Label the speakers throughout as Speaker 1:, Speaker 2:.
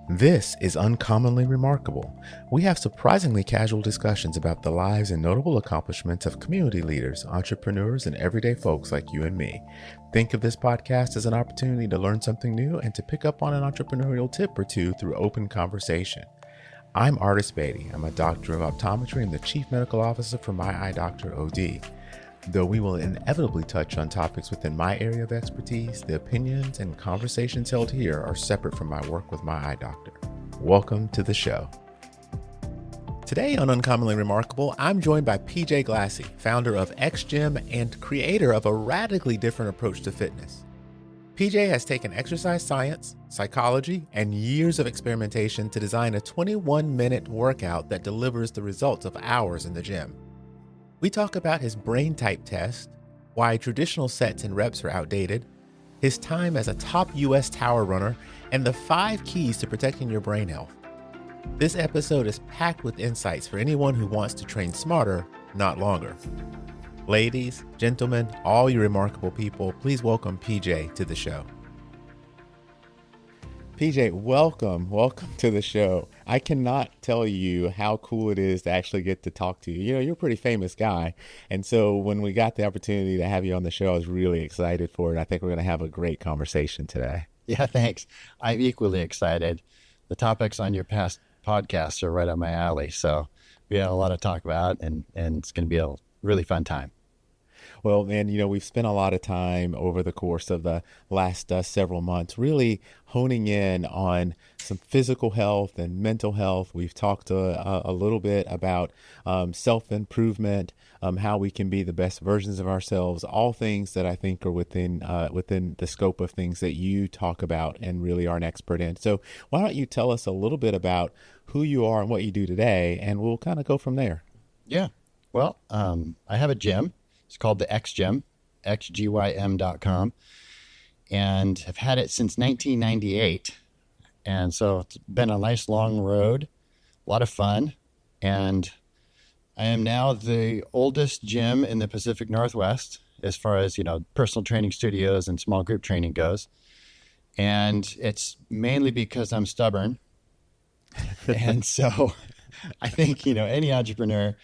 Speaker 1: This is Uncommonly Remarkable. We have surprisingly casual discussions about the lives and notable accomplishments of community leaders, entrepreneurs, and everyday folks like you and me. Think of this podcast as an opportunity to learn something new and to pick up on an entrepreneurial tip or two through open conversation. I'm Artis Beatty. I'm a doctor of optometry and the chief medical officer for MyEyeDr OD. Though we will inevitably touch on topics within my area of expertise, the opinions and conversations held here are separate from my work with my eye doctor. Welcome to the show. Today on Uncommonly Remarkable, I'm joined by PJ Glassy, founder of XGYM and creator of a radically different approach to fitness. PJ has taken exercise science, psychology, and years of experimentation to design a 21-minute workout that delivers the results of hours in the gym. We talk about his brain type test, why traditional sets and reps are outdated, his time as a top US tower runner, and the 5 keys to protecting your brain health. This episode is packed with insights for anyone who wants to train smarter, not longer. Ladies, gentlemen, all you remarkable people, please welcome PJ to the show. PJ, welcome to the show. I cannot tell you how cool it is to actually get to talk to you. You know, you're a pretty famous guy. And so when we got the opportunity to have you on the show, I was really excited for it. I think we're going to have a great conversation today.
Speaker 2: Yeah, thanks. I'm equally excited. The topics on your past podcasts are right up my alley. So we had a lot to talk about, and it's going to be a really fun time.
Speaker 1: Well, man, you know, we've spent a lot of time over the course of the last several months really honing in on some physical health and mental health. We've talked a little bit about self-improvement, how we can be the best versions of ourselves, all things that I think are within the scope of things that you talk about and really are an expert in. So why don't you tell us a little bit about who you are and what you do today, and we'll kind of go from there.
Speaker 2: Yeah. Well, I have a gym. It's called the XGYM, XGYM.com, and I've had it since 1998. And so it's been a nice long road, a lot of fun. And I am now the oldest gym in the Pacific Northwest as far as, you know, personal training studios and small group training goes. And it's mainly because I'm stubborn. And so I think, you know, any entrepreneur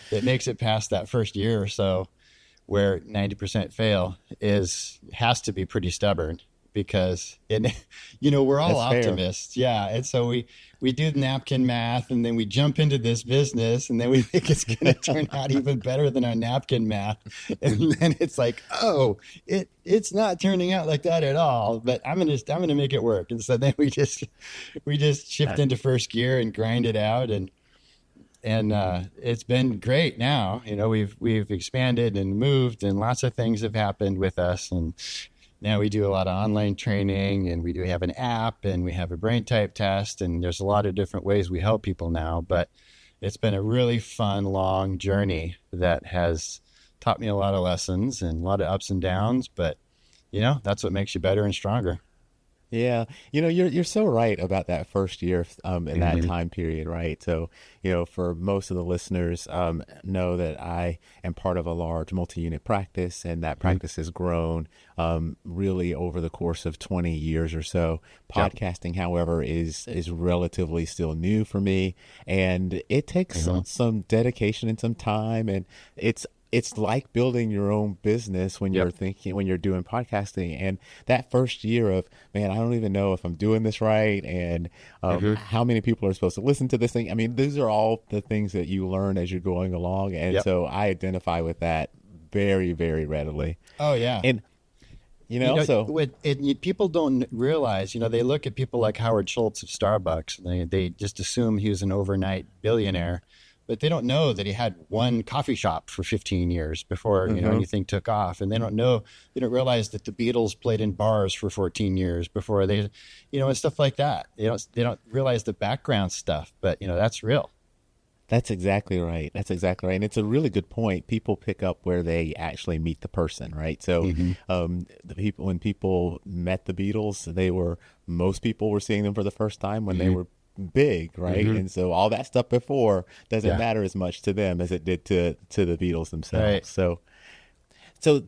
Speaker 2: that makes it past that first year or so, where 90% fail has to be pretty stubborn, because we're all
Speaker 1: That's
Speaker 2: optimists. Fair. Yeah. And so we do napkin math, and then we jump into this business, and then we think it's going to turn out even better than our napkin math. And then it's like, oh, it's not turning out like that at all, but I'm going to make it work. And so then we just shift into first gear and grind it out. And it's been great now. You know, we've expanded and moved, and lots of things have happened with us. And now we do a lot of online training, and we do have an app, and we have a brain type test, and there's a lot of different ways we help people now. But it's been a really fun, long journey that has taught me a lot of lessons and a lot of ups and downs. But, you know, that's what makes you better and stronger.
Speaker 1: Yeah, you know, you're so right about that first year in that time period, right? So, you know, for most of the listeners, know that I am part of a large multi-unit practice, and that practice has grown really over the course of 20 years or so. Podcasting, however, is relatively still new for me, and it takes some dedication and some time, and it's like building your own business when you're doing podcasting. And that first year of, man, I don't even know if I'm doing this right, and how many people are supposed to listen to this thing. I mean, these are all the things that you learn as you're going along. And so I identify with that very, very readily.
Speaker 2: Oh, yeah.
Speaker 1: And,
Speaker 2: people don't realize, you know, they look at people like Howard Schultz of Starbucks, and they just assume he was an overnight billionaire. But they don't know that he had one coffee shop for 15 years before anything took off. And they don't realize that the Beatles played in bars for 14 years before they, and stuff like that. They don't realize the background stuff, but that's real.
Speaker 1: That's exactly right. And it's a really good point. People pick up where they actually meet the person, right? So when people met the Beatles, most people were seeing them for the first time when they were big, right? And so all that stuff before doesn't matter as much to them as it did to the Beatles themselves. Right. So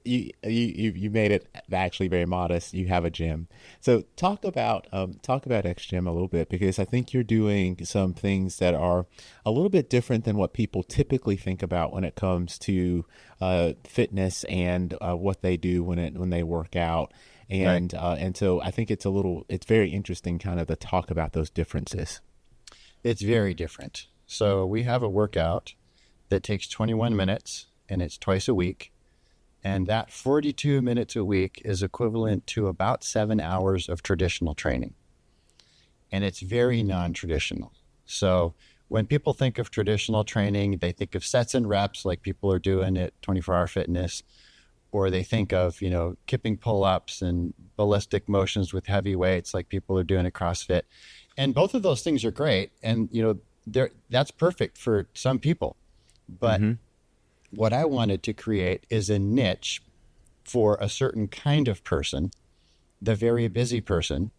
Speaker 1: you made it actually very modest. You have a gym. So talk about XGym a little bit, because I think you're doing some things that are a little bit different than what people typically think about when it comes to fitness and what they do when they work out.
Speaker 2: Right.
Speaker 1: And so I think it's very interesting kind of to talk about those differences.
Speaker 2: It's very different. So we have a workout that takes 21 minutes and it's twice a week. And that 42 minutes a week is equivalent to about 7 hours of traditional training. And it's very non-traditional. So when people think of traditional training, they think of sets and reps like people are doing at 24-hour fitness, or they think of, kipping pull-ups and ballistic motions with heavy weights like people are doing at CrossFit. And both of those things are great. And, that's perfect for some people. But what I wanted to create is a niche for a certain kind of person, the very busy person,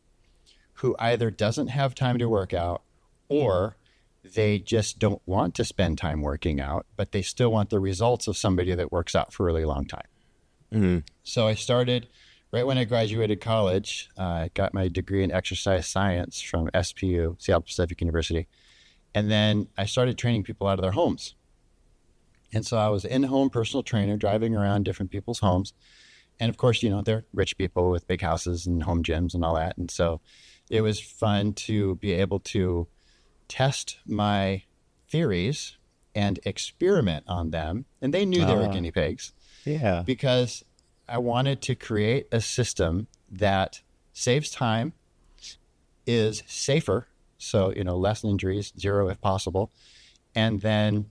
Speaker 2: who either doesn't have time to work out, or they just don't want to spend time working out, but they still want the results of somebody that works out for a really long time. So I started right when I graduated college. I got my degree in exercise science from SPU, Seattle Pacific University. And then I started training people out of their homes. And so I was in-home personal trainer, driving around different people's homes. And of course, they're rich people with big houses and home gyms and all that. And so it was fun to be able to test my theories and experiment on them. And they knew they were guinea pigs.
Speaker 1: Yeah.
Speaker 2: Because I wanted to create a system that saves time, is safer, so, less injuries, 0 if possible, and then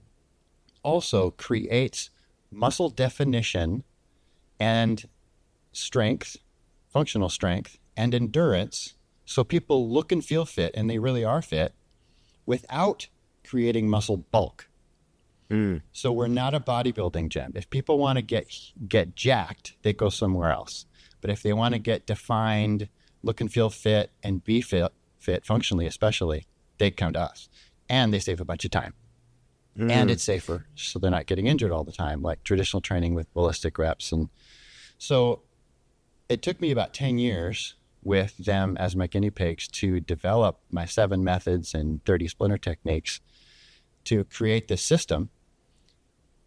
Speaker 2: also creates muscle definition and strength, functional strength, and endurance, so people look and feel fit, and they really are fit, without creating muscle bulk. So we're not a bodybuilding gym. If people want to get jacked, they go somewhere else. But if they want to get defined, look and feel fit, and be fit functionally especially, they come to us. And they save a bunch of time. And it's safer, so they're not getting injured all the time, like traditional training with ballistic reps. And so it took me about 10 years with them as my guinea pigs to develop my 7 methods and 30 splinter techniques to create this system.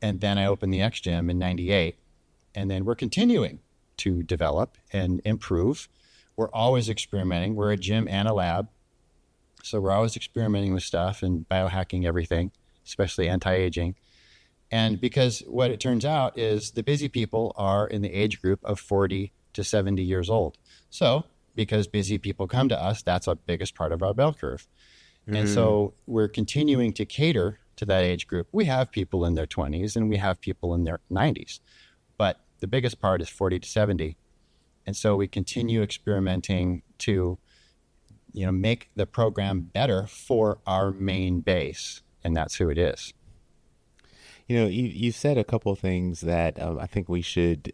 Speaker 2: And then I opened the XGym in 98. And then we're continuing to develop and improve. We're always experimenting. We're a gym and a lab. So we're always experimenting with stuff and biohacking everything, especially anti-aging. And because what it turns out is the busy people are in the age group of 40 to 70 years old. So because busy people come to us, that's our biggest part of our bell curve. And so we're continuing to cater to that age group. We have people in their 20s and we have people in their 90s, but the biggest part is 40 to 70. And so we continue experimenting to, make the program better for our main base. And that's who it is.
Speaker 1: You said a couple of things that I think we should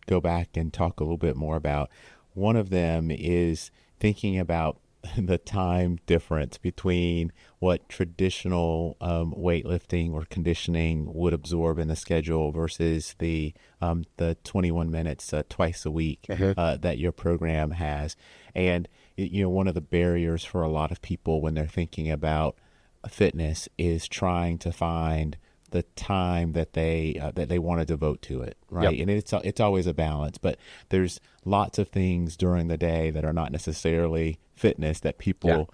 Speaker 1: go back and talk a little bit more about. One of them is thinking about the time difference between what traditional weightlifting or conditioning would absorb in the schedule versus the 21 minutes twice a week that your program has. And one of the barriers for a lot of people when they're thinking about fitness is trying to find the time that they want to devote to it, right? Yep. And it's always a balance, but there's lots of things during the day that are not necessarily fitness that people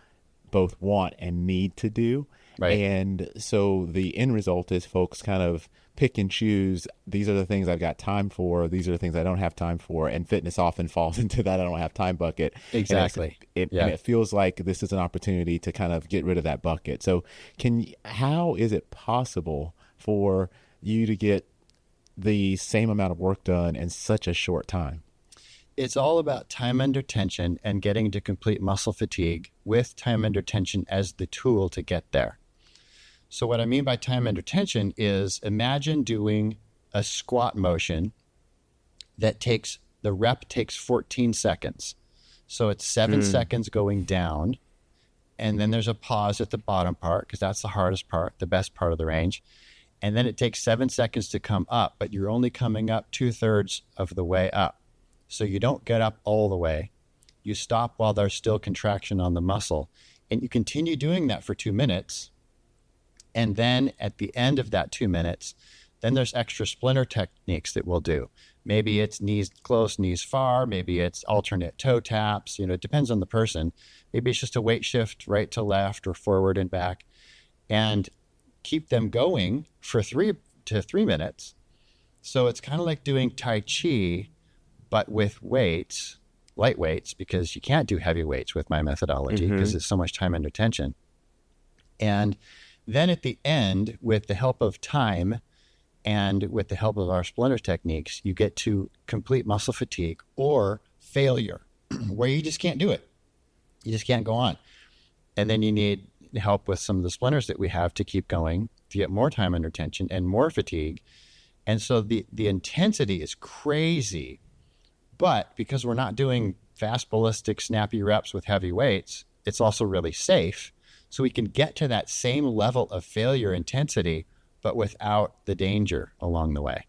Speaker 1: both want and need to do.
Speaker 2: Right.
Speaker 1: And so the end result is folks kind of pick and choose. These are the things I've got time for. These are the things I don't have time for. And fitness often falls into that I don't have time bucket.
Speaker 2: Exactly.
Speaker 1: And it feels like this is an opportunity to kind of get rid of that bucket. So how is it possible for you to get the same amount of work done in such a short time?
Speaker 2: It's all about time under tension and getting to complete muscle fatigue with time under tension as the tool to get there. So what I mean by time under tension is imagine doing a squat motion that the rep takes 14 seconds. So it's 7 seconds going down. And then there's a pause at the bottom part because that's the hardest part, the best part of the range. And then it takes 7 seconds to come up, but you're only coming up 2/3 of the way up. So you don't get up all the way. You stop while there's still contraction on the muscle. And you continue doing that for 2 minutes. And then at the end of that 2 minutes, then there's extra splinter techniques that we'll do. Maybe it's knees close, knees far. Maybe it's alternate toe taps. It depends on the person. Maybe it's just a weight shift right to left or forward and back. And keep them going for 3 to 3 minutes. So it's kind of like doing Tai Chi, but with weights, light weights, because you can't do heavy weights with my methodology because it's so much time under tension. And then at the end, with the help of time and with the help of our splinter techniques, you get to complete muscle fatigue or failure, where you just can't do it. You just can't go on. And then you need help with some of the splinters that we have to keep going, to get more time under tension and more fatigue. And so the intensity is crazy, but because we're not doing fast, ballistic, snappy reps with heavy weights, it's also really safe. So we can get to that same level of failure intensity, but without the danger along the way.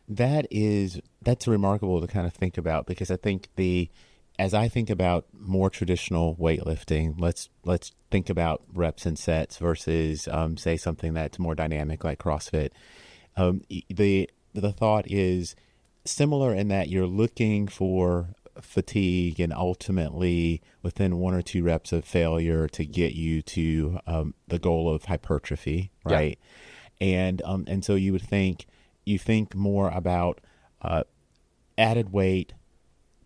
Speaker 1: That's remarkable to kind of think about, because I think as I think about more traditional weightlifting, let's think about reps and sets versus say something that's more dynamic like CrossFit. The thought is similar in that you're looking for fatigue and ultimately within 1 or 2 reps of failure to get you to the goal of hypertrophy, right? Yeah. And so you think more about added weight,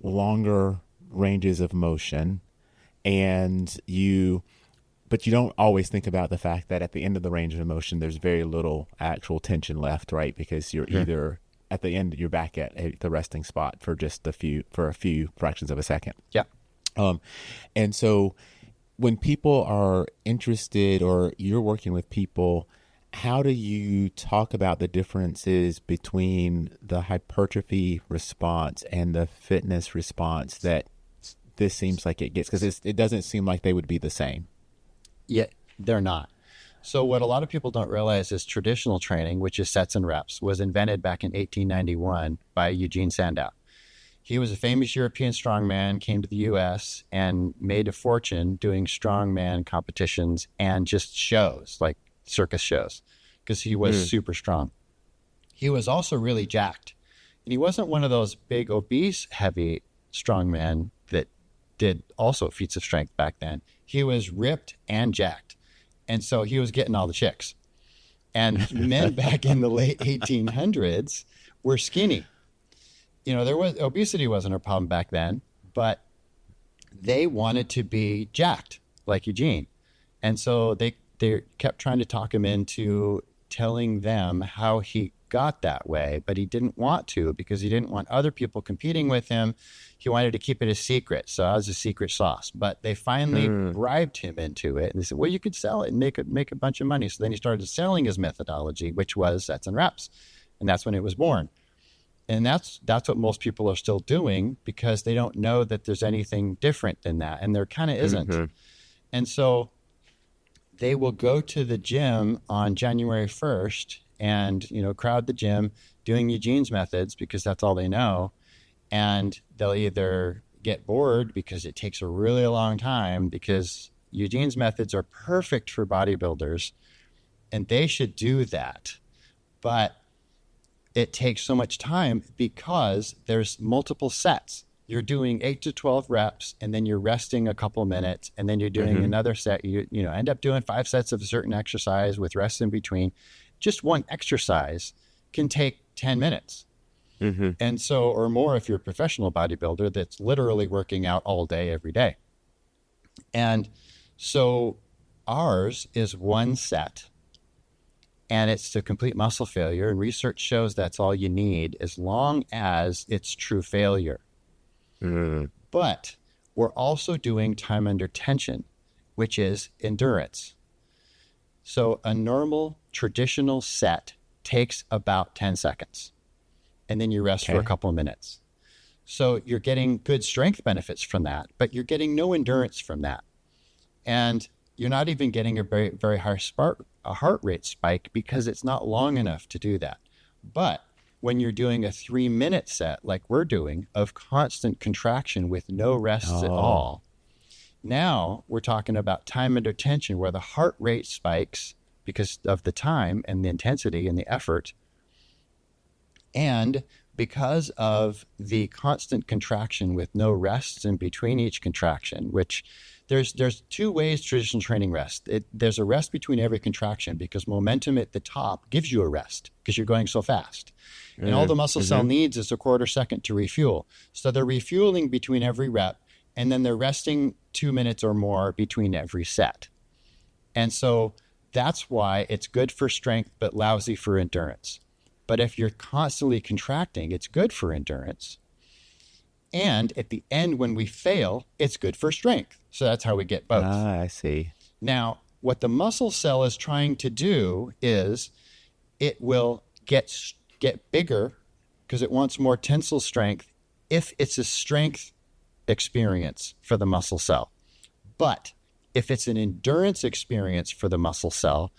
Speaker 1: longer ranges of motion, but you don't always think about the fact that at the end of the range of motion, there's very little actual tension left, right? Because you're either at the end, you're back at the resting spot for just a few fractions of a second.
Speaker 2: Yeah.
Speaker 1: And so when people are interested or you're working with people, how do you talk about the differences between the hypertrophy response and the fitness response that this seems like it gets? Because it doesn't seem like they would be the same.
Speaker 2: Yeah, they're not. So what a lot of people don't realize is traditional training, which is sets and reps, was invented back in 1891 by Eugene Sandow. He was a famous European strongman, came to the U.S. and made a fortune doing strongman competitions and just shows, like circus shows, because he was super strong. He was also really jacked. And he wasn't one of those big, obese, heavy strongmen that did also feats of strength back then. He was ripped and jacked. And so he was getting all the chicks. And men back in the late 1800s were skinny. Obesity wasn't a problem back then, but they wanted to be jacked like Eugene. And so they kept trying to talk him into telling them how he got that way, but he didn't want to because he didn't want other people competing with him. He wanted to keep it a secret. So that was a secret sauce. But they finally bribed him into it. And they said, well, you could sell it and make a bunch of money. So then he started selling his methodology, which was sets and reps. And that's when it was born. And that's what most people are still doing because they don't know that there's anything different than that. And there kind of isn't. And so they will go to the gym on January 1st and, crowd the gym doing Eugene's methods because that's all they know. And they'll either get bored because it takes a really long time because Eugene's methods are perfect for bodybuilders and they should do that. But it takes so much time because there's multiple sets. You're doing 8 to 12 reps and then you're resting a couple minutes and then you're doing another set. You end up doing 5 sets of a certain exercise with rest in between. Just one exercise can take 10 minutes. And so, or more if you're a professional bodybuilder that's literally working out all day, every day. And so ours is one set and it's to complete muscle failure. And research shows that's all you need as long as it's true failure. But we're also doing time under tension, which is endurance. So a normal traditional set takes about 10 seconds and then you rest for a couple of minutes. So you're getting good strength benefits from that, but you're getting no endurance from that. And you're not even getting a very, very high a heart rate spike because it's not long enough to do that. But when you're doing a 3-minute set like we're doing of constant contraction with no rests at all, now we're talking about time under tension where the heart rate spikes because of the time and the intensity and the effort. And because of the constant contraction with no rests in between each contraction, which there's 2 ways traditional training rests. There's a rest between every contraction because momentum at the top gives you a rest because you're going so fast. And all the muscle cell needs is a quarter second to refuel. So they're refueling between every rep, and then they're resting 2 minutes or more between every set. And so that's why it's good for strength, but lousy for endurance. But if you're constantly contracting, it's good for endurance. And at the end, when we fail, it's good for strength. So that's how we get both.
Speaker 1: I see.
Speaker 2: Now, what the muscle cell is trying to do is it will get bigger because it wants more tensile strength if it's a strength experience for the muscle cell. But if it's an endurance experience for the muscle cell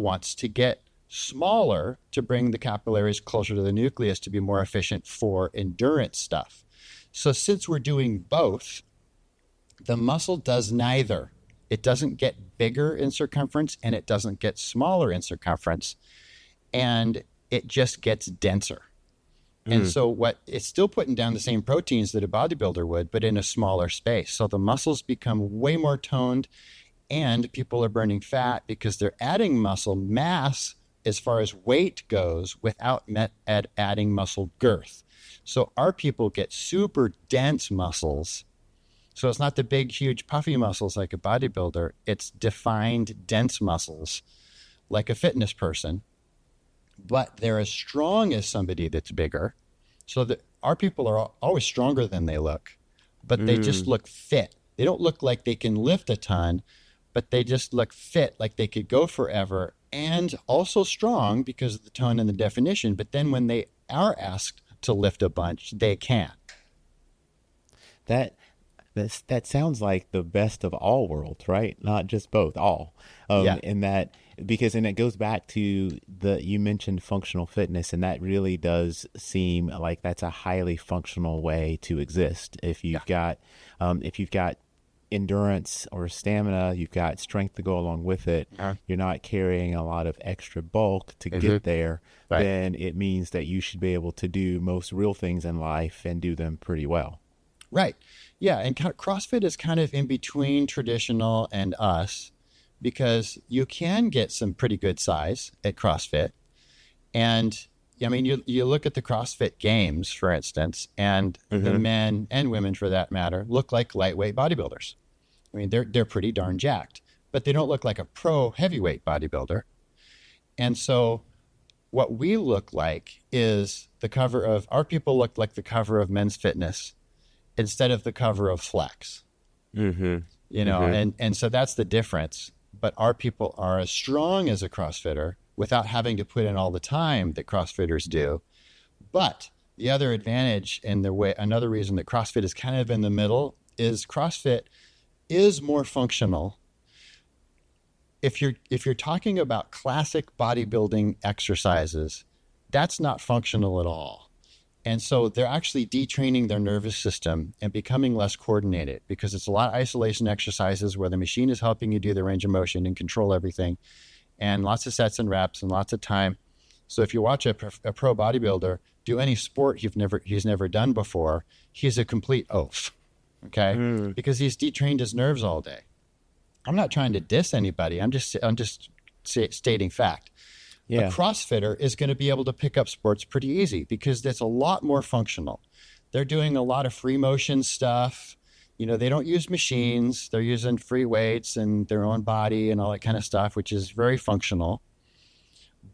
Speaker 2: wants to get smaller to bring the capillaries closer to the nucleus to be more efficient for endurance stuff. So since we're doing both, the muscle does neither. It doesn't get bigger in circumference and it doesn't get smaller in circumference, and it just gets denser. And so what it's still putting down the same proteins that a bodybuilder would, but in a smaller space. So the muscles become way more toned, and people are burning fat because they're adding muscle mass as far as weight goes without adding muscle girth. So our people get super dense muscles. So it's not the big, huge, puffy muscles like a bodybuilder. It's defined, dense muscles like a fitness person. But they're as strong as somebody that's bigger. So that our people are always stronger than they look, but they just look fit. They don't look like they can lift a ton, but they just look fit, like they could go forever, and also strong because of the tone and the definition. But then when they are asked to lift a bunch, they can.
Speaker 1: That sounds like the best of all worlds, right? Not just both, all. In that, because, and it goes back to you mentioned functional fitness, and that really does seem like that's a highly functional way to exist. If you've got endurance or stamina, you've got strength to go along with it, you're not carrying a lot of extra bulk to get there, then it means that you should be able to do most real things in life and do them pretty well.
Speaker 2: Right. Yeah. And CrossFit is kind of in between traditional and us, because you can get some pretty good size at CrossFit. And I mean, you look at the CrossFit games, for instance, and the men and women, for that matter, look like lightweight bodybuilders. I mean, they're pretty darn jacked, but they don't look like a pro heavyweight bodybuilder. And so what we look like is our people look like the cover of Men's Fitness instead of the cover of Flex. And so that's the difference. But our people are as strong as a CrossFitter without having to put in all the time that CrossFitters do. But the other advantage and another reason that CrossFit is kind of in the middle is CrossFit is more functional. If you're talking about classic bodybuilding exercises, that's not functional at all. And so they're actually detraining their nervous system and becoming less coordinated, because it's a lot of isolation exercises where the machine is helping you do the range of motion and control everything, and lots of sets and reps and lots of time. So if you watch a pro bodybuilder do any sport he's never done before, he's a complete oaf, okay? Because he's detrained his nerves all day. I'm not trying to diss anybody. I'm just stating fact. Yeah. A CrossFitter is going to be able to pick up sports pretty easy because that's a lot more functional. They're doing a lot of free motion stuff. They don't use machines. They're using free weights and their own body and all that kind of stuff, which is very functional.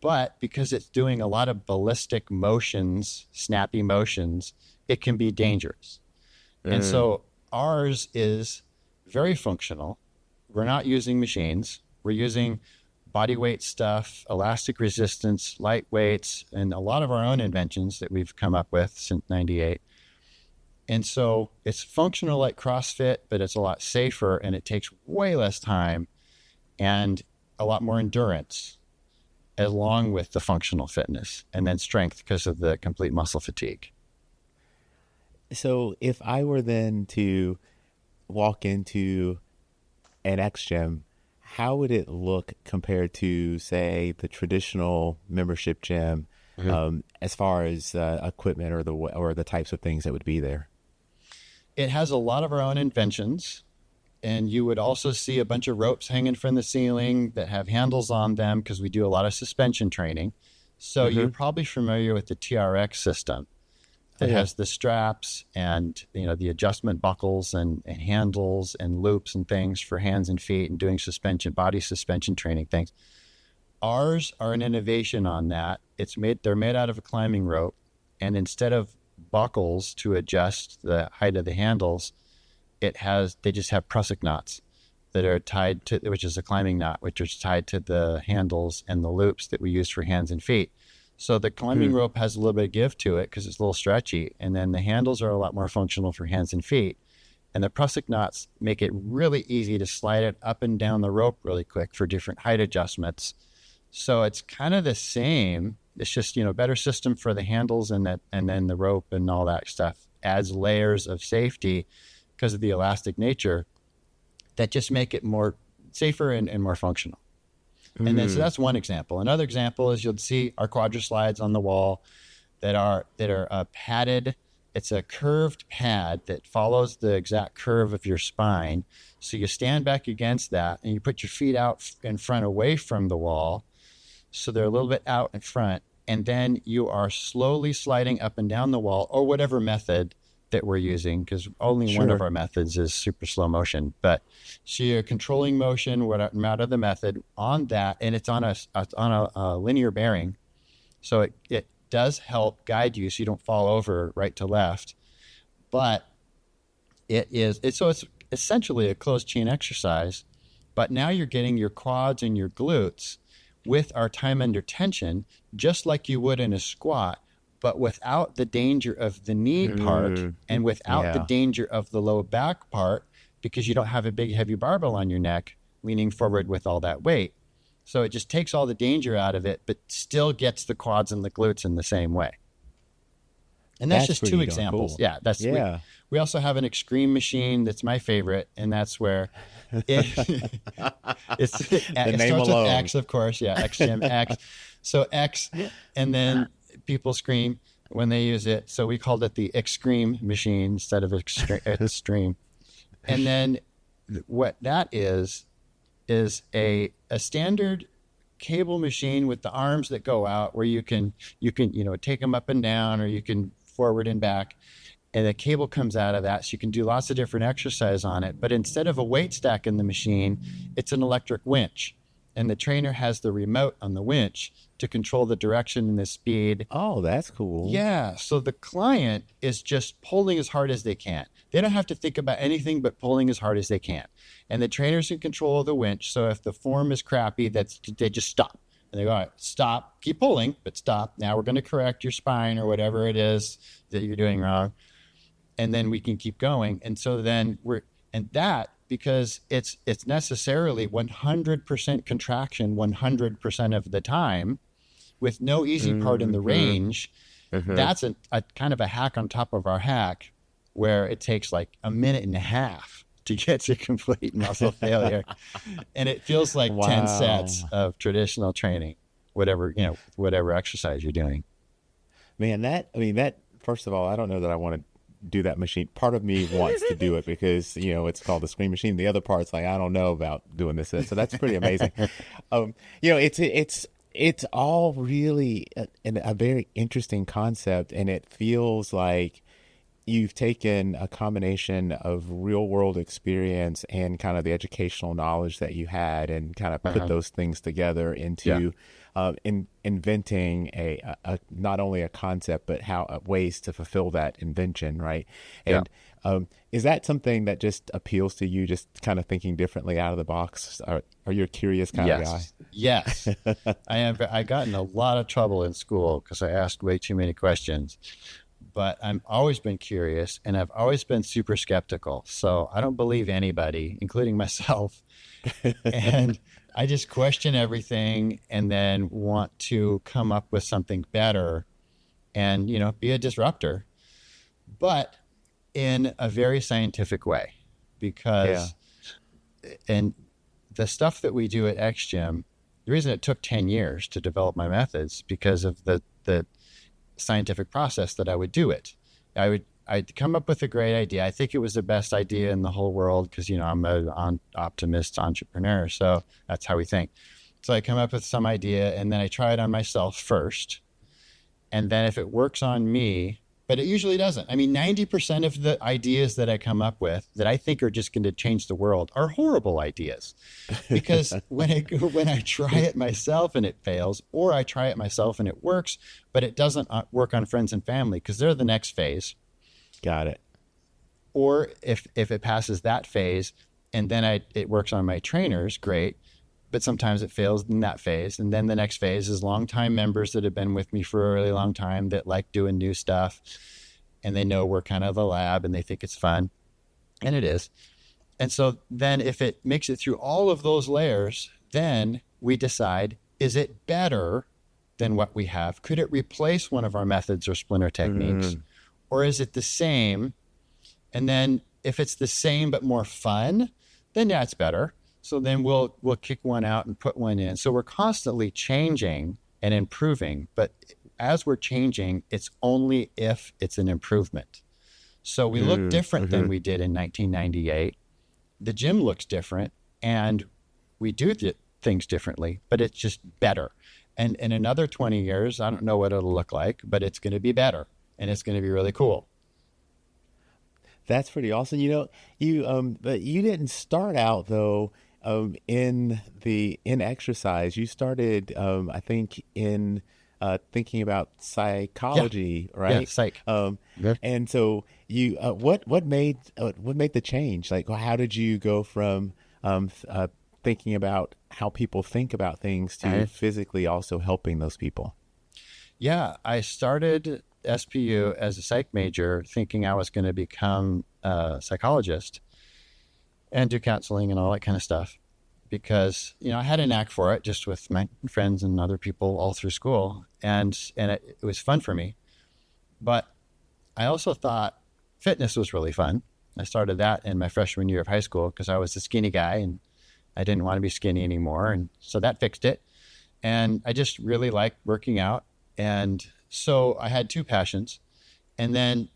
Speaker 2: But because it's doing a lot of ballistic motions, snappy motions, it can be dangerous. And so ours is very functional. We're not using machines. We're using body weight stuff, elastic resistance, light weights, and a lot of our own inventions that we've come up with since '98. And so it's functional like CrossFit, but it's a lot safer and it takes way less time. And a lot more endurance along with the functional fitness, and then strength because of the complete muscle fatigue.
Speaker 1: So if I were then to walk into an XGYM, how would it look compared to, say, the traditional membership gym, as far as equipment or the types of things that would be there?
Speaker 2: It has a lot of our own inventions, and you would also see a bunch of ropes hanging from the ceiling that have handles on them because we do a lot of suspension training. So you're probably familiar with the TRX system that has the straps and, the adjustment buckles and handles and loops and things for hands and feet and doing body suspension training things. Ours are an innovation on that. They're made out of a climbing rope, and instead of buckles to adjust the height of the handles, they just have prusik knots that are tied to, which is a climbing knot, which is tied to the handles and the loops that we use for hands and feet. So the climbing rope has a little bit of give to it because it's a little stretchy, and then the handles are a lot more functional for hands and feet. And the prusik knots make it really easy to slide it up and down the rope really quick for different height adjustments. So it's kind of the same. It's just, better system for the handles and then the rope and all that stuff adds layers of safety because of the elastic nature that just make it more safer and more functional. And then, so that's one example. Another example is you'll see our quadra slides on the wall that are padded. It's a curved pad that follows the exact curve of your spine. So you stand back against that and you put your feet out in front away from the wall. So they're a little bit out in front. And then you are slowly sliding up and down the wall, or whatever method that we're using, because only one of our methods is super slow motion. But so you're controlling motion, no matter the method on that, and it's on a linear bearing. So it does help guide you so you don't fall over right to left. But it's essentially a closed chain exercise, but now you're getting your quads and your glutes with our time under tension, just like you would in a squat, but without the danger of the knee part and without the danger of the low back part, because you don't have a big heavy barbell on your neck leaning forward with all that weight. So it just takes all the danger out of it, but still gets the quads and the glutes in the same way. And that's just two examples. Cool. We also have an extreme machine that's my favorite, and that's where it starts with X, of course. Yeah, XGYM X. So X, and then people scream when they use it. So we called it the Extreme machine instead of extreme. And then what that is a standard cable machine with the arms that go out, where you can take them up and down, or you can forward and back, and the cable comes out of that, so you can do lots of different exercise on it. But instead of a weight stack in the machine, it's an electric winch, and the trainer has the remote on the winch to control the direction and the speed.
Speaker 1: Oh, that's cool.
Speaker 2: Yeah, so the client is just pulling as hard as they can. They don't have to think about anything but pulling as hard as they can. And the trainer's in control of the winch, so if the form is crappy, they just stop. And they go, all right, stop, keep pulling, but stop. Now we're going to correct your spine or whatever it is that you're doing wrong. And then we can keep going. And so then because it's necessarily 100% contraction 100% of the time with no easy part in the range. That's a kind of a hack on top of our hack, where it takes like a minute and a half to get to complete muscle failure. And it feels like 10 sets of traditional training, whatever exercise you're doing.
Speaker 1: Man, that first of all, I don't know that I want to do that machine. Part of me wants to do it because, it's called the screen machine. The other part's like, I don't know about doing this. So that's pretty amazing. It's all really a very interesting concept, and it feels like you've taken a combination of real world experience and kind of the educational knowledge that you had, and kind of put those things together into inventing a not only a concept, but ways to fulfill that invention. Right. And is that something that just appeals to you, just kind of thinking differently out of the box? Are you a curious kind of guy?
Speaker 2: Yes. I got in a lot of trouble in school because I asked way too many questions. but I've always been curious and I've always been super skeptical. So I don't believe anybody, including myself. And I just question everything and then want to come up with something better and, be a disruptor, but in a very scientific way, because, and the stuff that we do at XGYM, the reason it took 10 years to develop my methods because of the scientific process that I would do it. I'd come up with a great idea. I think it was the best idea in the whole world because, I'm an optimist entrepreneur. So that's how we think. So I come up with some idea and then I try it on myself first. And then if it works on me, but it usually doesn't. 90% of the ideas that I come up with that I think are just going to change the world are horrible ideas. Because when I try it myself and it fails, or I try it myself and it works, but it doesn't work on friends and family because they're the next phase.
Speaker 1: Got it.
Speaker 2: Or if it passes that phase and then it works on my trainers, great. But sometimes it fails in that phase. And then the next phase is longtime members that have been with me for a really long time that like doing new stuff. And they know we're kind of the lab and they think it's fun. And it is. And so then if it makes it through all of those layers, then we decide, is it better than what we have? Could it replace one of our methods or splinter techniques? Or is it the same? And then if it's the same but more fun, then yeah, it's better. So then we'll kick one out and put one in. So we're constantly changing and improving, but as we're changing, it's only if it's an improvement. So we look different than we did in 1998. The gym looks different and we do things differently, but it's just better. And in another 20 years, I don't know what it'll look like, but it's going to be better and it's going to be really cool.
Speaker 1: That's pretty awesome. But you didn't start out though, in exercise. You started, I think, in thinking about psychology, right?
Speaker 2: Yeah, psych.
Speaker 1: And so you, what made the change? Like, how did you go from thinking about how people think about things to physically also helping those people?
Speaker 2: Yeah, I started SPU as a psych major, thinking I was going to become a psychologist and do counseling and all that kind of stuff because, I had a knack for it just with my friends and other people all through school. And it was fun for me. But I also thought fitness was really fun. I started that in my freshman year of high school because I was a skinny guy and I didn't want to be skinny anymore. And so that fixed it. And I just really liked working out. And so I had two passions. And then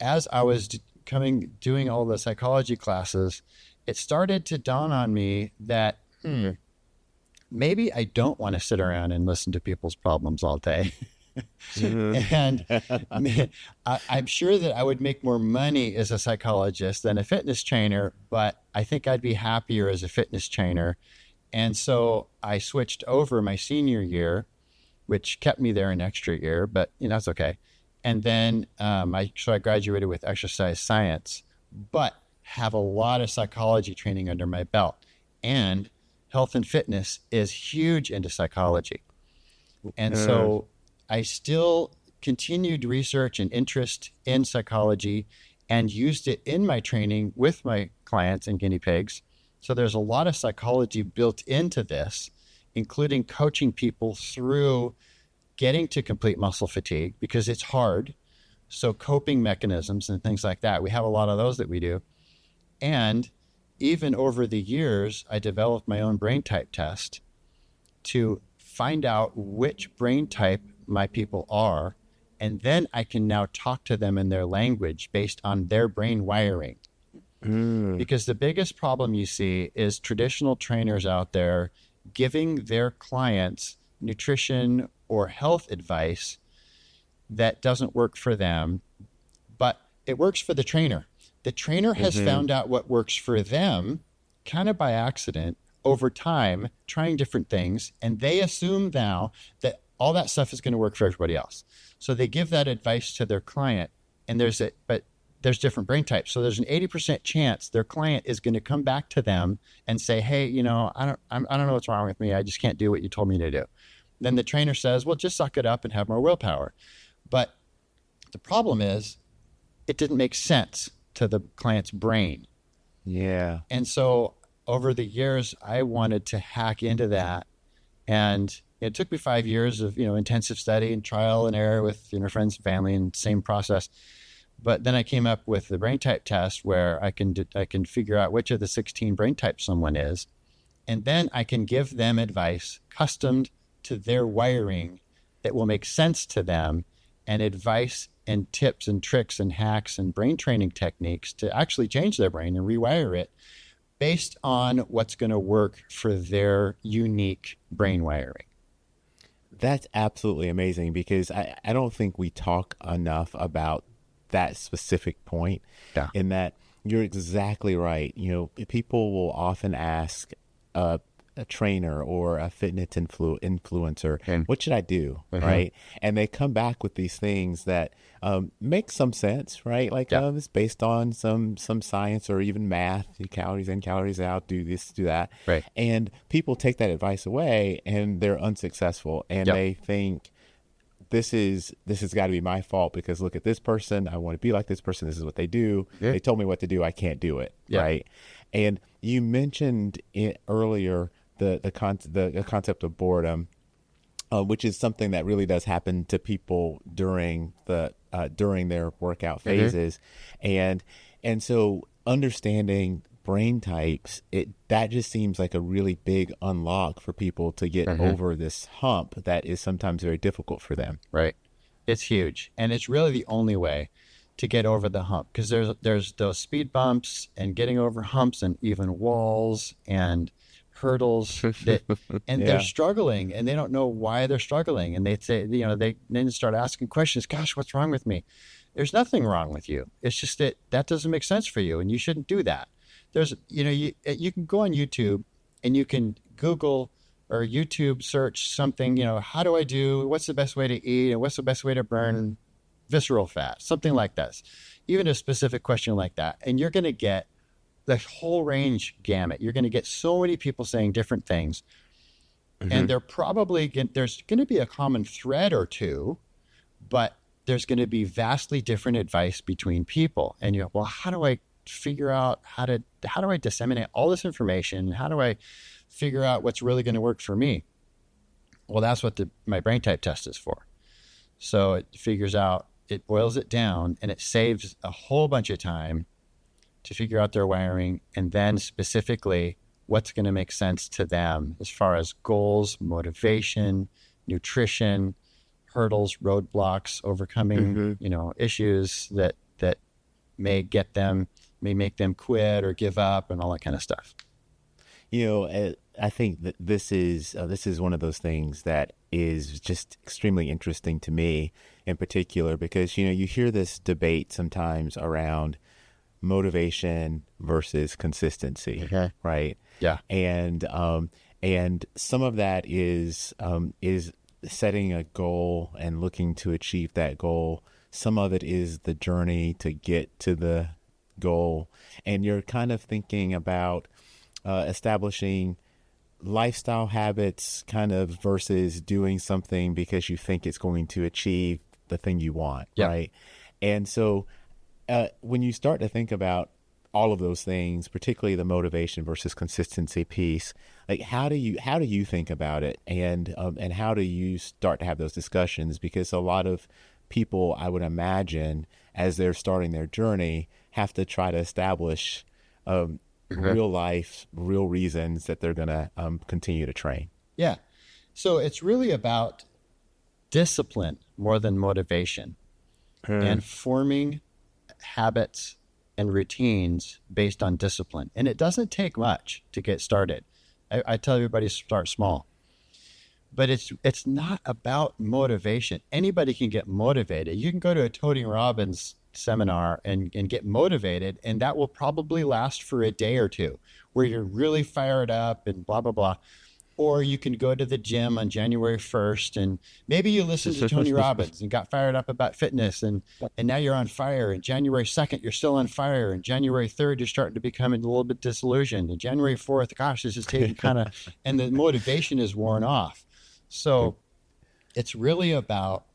Speaker 2: as I was doing all the psychology classes, it started to dawn on me that maybe I don't want to sit around and listen to people's problems all day. And I'm sure that I would make more money as a psychologist than a fitness trainer, but I think I'd be happier as a fitness trainer. And so I switched over my senior year, which kept me there an extra year, but it's okay. And then I graduated with exercise science, but have a lot of psychology training under my belt. And health and fitness is huge into psychology. And so I still continued research and interest in psychology and used it in my training with my clients and guinea pigs. So there's a lot of psychology built into this, including coaching people through getting to complete muscle fatigue because it's hard. So coping mechanisms and things like that, we have a lot of those that we do. And even over the years, I developed my own brain type test to find out which brain type my people are. And then I can now talk to them in their language based on their brain wiring. Because the biggest problem you see is traditional trainers out there giving their clients nutrition or health advice that doesn't work for them, but it works for the trainer. The trainer has found out what works for them kind of by accident over time, trying different things. And they assume now that all that stuff is going to work for everybody else. So they give that advice to their client and there's different brain types. So there's an 80% chance their client is going to come back to them and say, hey, I don't know what's wrong with me. I just can't do what you told me to do. Then the trainer says, well, just suck it up and have more willpower. But The problem is it didn't make sense to the client's brain.
Speaker 1: Yeah.
Speaker 2: And so over the years, I wanted to hack into that. And it took me 5 years of, intensive study and trial and error with, friends and family, and same process. But then I came up with the brain type test, where I can figure out which of the 16 brain types someone is. And then I can give them advice customed to their wiring that will make sense to them, and advice and tips and tricks and hacks and brain training techniques to actually change their brain and rewire it based on what's going to work for their unique brain wiring.
Speaker 1: That's absolutely amazing, because I don't think we talk enough about that specific point.
Speaker 2: Yeah.
Speaker 1: In that you're exactly right. People will often ask a trainer or a fitness influencer, what should I do? Right. And they come back with these things that make some sense, right? Like it's based on some science or even math, calories in, calories out, do this, do that.
Speaker 2: Right.
Speaker 1: And people take that advice away and they're unsuccessful, and they think, this has got to be my fault, because look at this person. I want to be like this person. This is what they do. Yeah. They told me what to do. I can't do it. Yeah. Right. And you mentioned it earlier, the concept of boredom, which is something that really does happen to people during their workout phases. And so understanding brain types, that just seems like a really big unlock for people to get over this hump that is sometimes very difficult for them.
Speaker 2: Right. It's huge. And it's really the only way to get over the hump, because there's those speed bumps and getting over humps and even walls and hurdles and they're struggling, and they don't know why they're struggling. And they say, they then start asking questions. Gosh, what's wrong with me? There's nothing wrong with you. It's just that doesn't make sense for you, and you shouldn't do that. There's, you can go on YouTube and you can Google or YouTube search something, what's the best way to eat, and what's the best way to burn visceral fat, something like this, even a specific question like that. And you're going to get the whole range gamut. You're going to get so many people saying different things. And there's going to be a common thread or two, but there's going to be vastly different advice between people. And you're, well, how do I figure out how do I disseminate all this information? How do I figure out what's really going to work for me? Well, that's what my brain type test is for. So it boils it down, and it saves a whole bunch of time to figure out their wiring, and then specifically what's going to make sense to them as far as goals, motivation, nutrition, hurdles, roadblocks, overcoming, issues that may make them quit or give up, and all that kind of stuff.
Speaker 1: I think that this is one of those things that is just extremely interesting to me in particular, because, you hear this debate sometimes around motivation versus consistency, right?
Speaker 2: Yeah.
Speaker 1: And some of that is setting a goal and looking to achieve that goal. Some of it is the journey to get to the goal, and you're kind of thinking about establishing lifestyle habits kind of versus doing something because you think it's going to achieve the thing you want, right? And so when you start to think about all of those things, particularly the motivation versus consistency piece, like how do you think about it, and how do you start to have those discussions? Because a lot of people, I would imagine, as they're starting their journey, have to try to establish real life, real reasons that they're going to continue to train.
Speaker 2: Yeah. So it's really about discipline more than motivation, and forming habits and routines based on discipline. And it doesn't take much to get started. I tell everybody, start small. But it's not about motivation. Anybody can get motivated. You can go to a Tony Robbins seminar and get motivated, and that will probably last for a day or two, where you're really fired up and blah, blah, blah. Or you can go to the gym on January 1st, and maybe you listened to Tony Robbins and got fired up about fitness, and now you're on fire. And January 2nd, you're still on fire. And January 3rd, you're starting to become a little bit disillusioned. And January 4th, gosh, this is taking and the motivation is worn off. So it's really about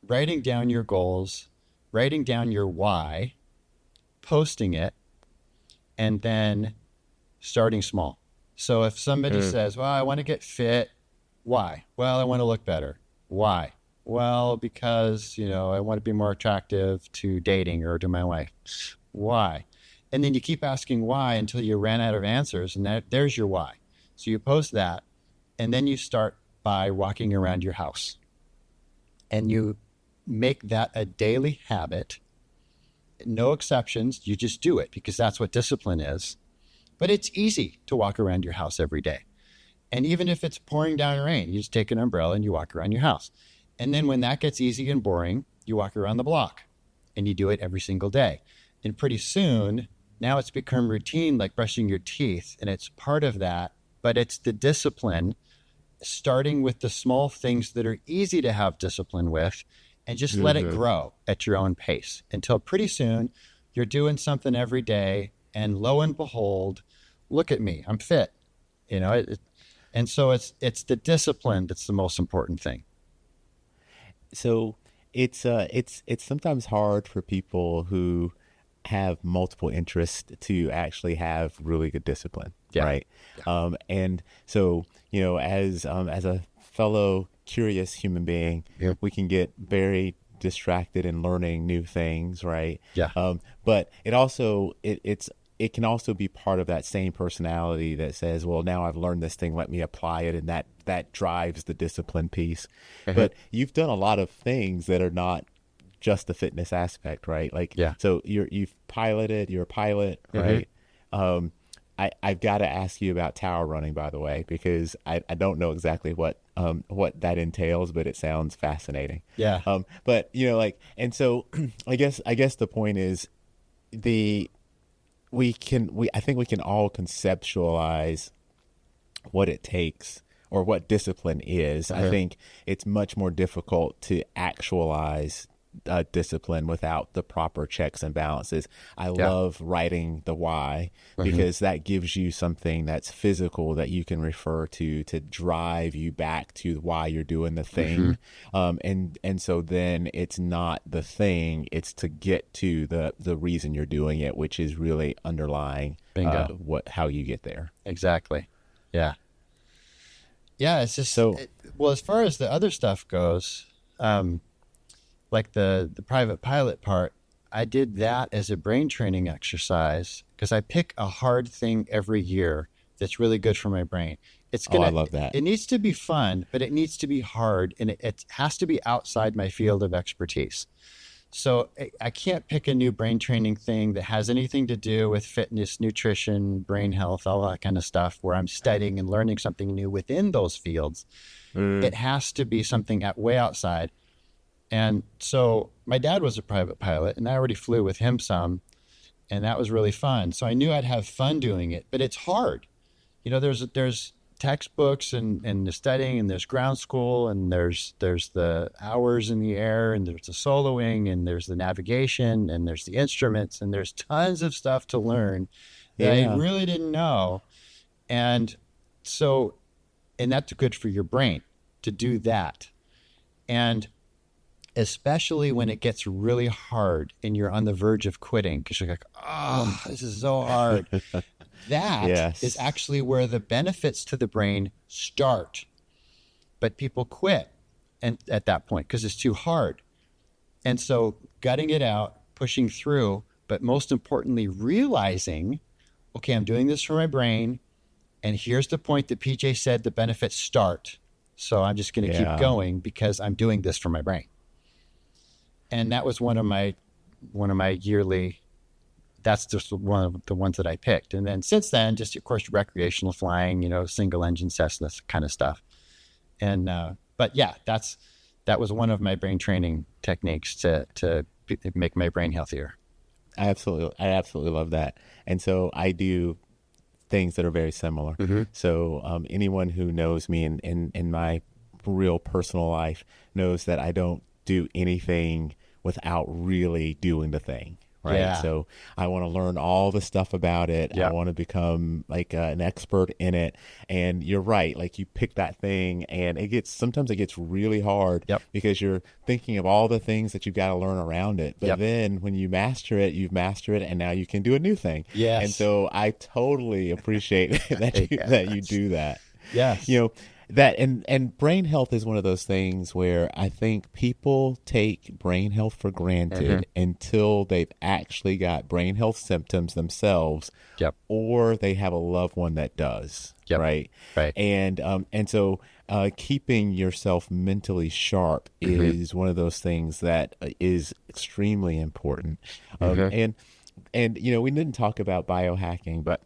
Speaker 2: writing down your goals, writing down your why, posting it, and then starting small. So if somebody says, well, I want to get fit, why? Well, I want to look better. Why? Well, because, I want to be more attractive to dating or to my wife. Why? And then you keep asking why until you ran out of answers, and there's your why. So you post that, and then you start by walking around your house. And you make that a daily habit. No exceptions. You just do it because that's what discipline is. But it's easy to walk around your house every day. And even if it's pouring down rain, you just take an umbrella and you walk around your house. And then when that gets easy and boring, you walk around the block and you do it every single day. And pretty soon, now it's become routine, like brushing your teeth. And it's part of that, but it's the discipline, starting with the small things that are easy to have discipline with, and just let it grow at your own pace until pretty soon you're doing something every day. And lo and behold, look at me, I'm fit, and so it's the discipline that's the most important thing.
Speaker 1: So it's sometimes hard for people who have multiple interests to actually have really good discipline, right? Yeah. And so, as a fellow curious human being, we can get very distracted in learning new things, right?
Speaker 2: Yeah.
Speaker 1: But it also it can also be part of that same personality that says, well, now I've learned this thing, let me apply it, and that drives the discipline piece. But you've done a lot of things that are not just the fitness aspect, right? Like, so you're a pilot, right? I've got to ask you about tower running, by the way, because I don't know exactly what that entails, but it sounds fascinating.
Speaker 2: Yeah.
Speaker 1: But and so I guess the point is I think we can all conceptualize what it takes or what discipline is. I think it's much more difficult to actualize discipline without the proper checks and balances. I love writing the why because that gives you something that's physical that you can refer to drive you back to why you're doing the thing. And so then it's not the thing, it's to get to the reason you're doing it, which is really underlying how you get there.
Speaker 2: Exactly. Yeah. It's just as far as the other stuff goes, like the private pilot part, I did that as a brain training exercise because I pick a hard thing every year that's really good for my brain. I love that. It needs to be fun, but it needs to be hard, and it has to be outside my field of expertise. So I can't pick a new brain training thing that has anything to do with fitness, nutrition, brain health, all that kind of stuff where I'm studying and learning something new within those fields. It has to be something way outside. And so my dad was a private pilot, and I already flew with him some, and that was really fun. So I knew I'd have fun doing it, but it's hard. There's textbooks and the studying, and there's ground school, and there's the hours in the air, and there's the soloing, and there's the navigation, and there's the instruments, and there's tons of stuff to learn that I really didn't know. And that's good for your brain to do that. And especially when it gets really hard and you're on the verge of quitting because you're like, oh, this is so hard. That is actually where the benefits to the brain start. But people quit at that point because it's too hard. And so gutting it out, pushing through, but most importantly, realizing, okay, I'm doing this for my brain. And here's the point that PJ said the benefits start. So I'm just going to keep going because I'm doing this for my brain. And that was one of my yearly, that's just one of the ones that I picked. And then since then, just of course, recreational flying, single engine Cessna kind of stuff. And, but that was one of my brain training techniques to make my brain healthier.
Speaker 1: I absolutely love that. And so I do things that are very similar. So anyone who knows me in my real personal life knows that I don't do anything without really doing the thing, right?
Speaker 2: Yeah.
Speaker 1: So I want to learn all the stuff about it. I
Speaker 2: Yep.
Speaker 1: want to become like an expert in it. And you're right, like you pick that thing, and sometimes it gets really hard
Speaker 2: Yep.
Speaker 1: because you're thinking of all the things that you've got to learn around it. But
Speaker 2: Yep.
Speaker 1: then when you master it, you've mastered it, and now you can do a new thing. And
Speaker 2: Yes.
Speaker 1: so I totally appreciate that you
Speaker 2: Yes.
Speaker 1: do that. You
Speaker 2: Yes.
Speaker 1: know, that and brain health is one of those things where I think people take brain health for
Speaker 2: Hmm.
Speaker 1: granted until they've actually got brain health symptoms themselves,
Speaker 2: Yep.
Speaker 1: or they have a loved one that does,
Speaker 2: Yep.
Speaker 1: right?
Speaker 2: Right.
Speaker 1: And so keeping yourself mentally sharp
Speaker 2: Hmm.
Speaker 1: is one of those things that is extremely important.
Speaker 2: Hmm.
Speaker 1: And we didn't talk about biohacking, but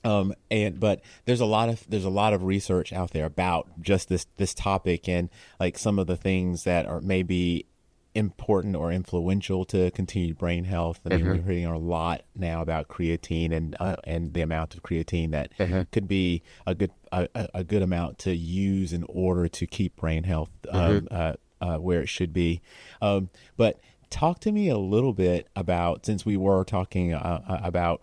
Speaker 1: there's a lot of research out there about just this topic, and like some of the things that are maybe important or influential to continued brain health. I mean,
Speaker 2: Hmm.
Speaker 1: we're hearing a lot now about creatine and the amount of creatine that
Speaker 2: Hmm.
Speaker 1: could be a good amount to use in order to keep brain health
Speaker 2: Hmm.
Speaker 1: where it should be. But talk to me a little bit about, since we were talking about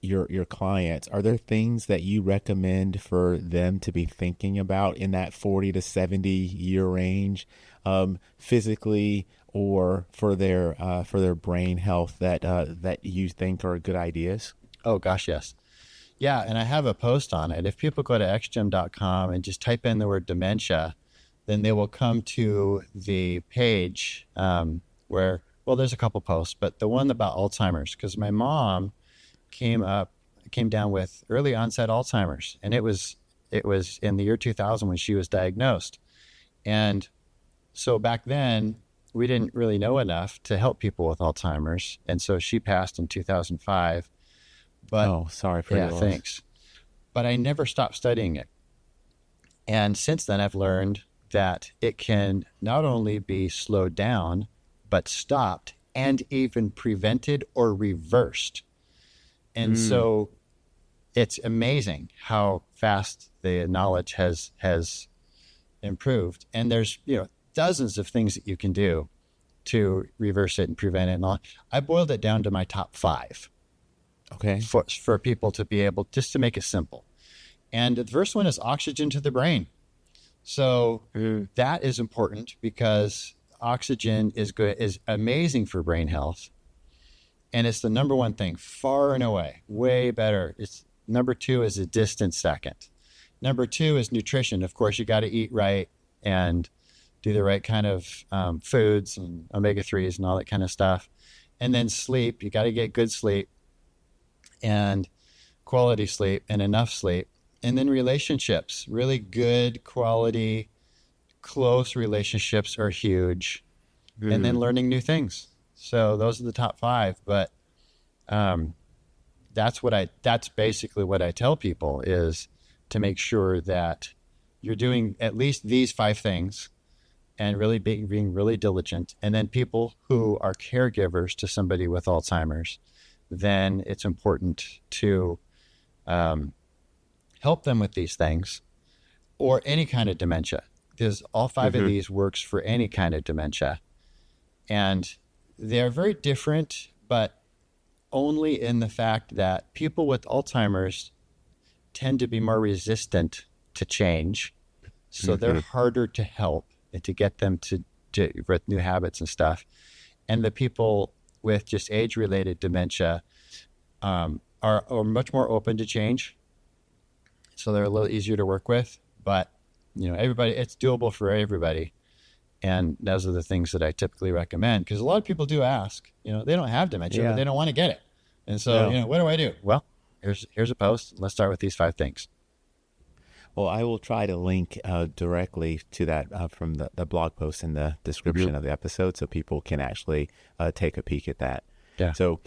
Speaker 1: your clients, are there things that you recommend for them to be thinking about in that 40 to 70 year range, physically or for their brain health that you think are good ideas?
Speaker 2: Oh gosh, yes. Yeah, and I have a post on it. If people go to xgym.com and just type in the word dementia, then they will come to the page where, well, there's a couple posts, but the one about Alzheimer's, because my mom came down with early onset Alzheimer's, and it was in the year 2000 when she was diagnosed. And so back then, we didn't really know enough to help people with Alzheimer's, and so she passed in 2005. But
Speaker 1: Oh, sorry for
Speaker 2: yeah,
Speaker 1: your loss.
Speaker 2: thanks. But I never stopped studying it. And since then, I've learned that it can not only be slowed down, but stopped and even prevented or reversed. And
Speaker 1: Mm,
Speaker 2: so it's amazing how fast the knowledge has improved. And there's dozens of things that you can do to reverse it and prevent it. And all. I boiled it down to my top five
Speaker 1: okay.
Speaker 2: for people to be able, just to make it simple. And the first one is oxygen to the brain. So
Speaker 1: Mm.
Speaker 2: that is important because oxygen is amazing for brain health. And it's the number one thing, far and away, way better. It's number two is a distant second. Number two is nutrition. Of course, you got to eat right and do the right kind of foods and omega-3s and all that kind of stuff. And then sleep. You got to get good sleep and quality sleep and enough sleep. And then relationships, really good quality, close relationships are huge. And then
Speaker 1: Mm.
Speaker 2: learning new things. So those are the top five. But um, that's basically what I tell people is to make sure that you're doing at least these five things and really being really diligent. And then people who are caregivers to somebody with Alzheimer's, then it's important to um, help them with these things or any kind of dementia, because all five of
Speaker 1: Hmm.
Speaker 2: these works for any kind of dementia. And they're very different, but only in the fact that people with Alzheimer's tend to be more resistant to change. So they're
Speaker 1: Hmm.
Speaker 2: harder to help and to get them to with new habits and stuff. And the people with just age-related dementia are much more open to change. So they're a little easier to work with. But, everybody, it's doable for everybody. And those are the things that I typically recommend because a lot of people do ask, they don't have dementia, but
Speaker 1: Yeah.
Speaker 2: they don't want to get it. And so,
Speaker 1: No.
Speaker 2: what do I do? Well, here's a post. Let's start with these five things.
Speaker 1: Well, I will try to link directly to that from the blog post in the
Speaker 2: Mhm.
Speaker 1: description of the episode, so people can actually take a peek at that.
Speaker 2: Yeah.
Speaker 1: So,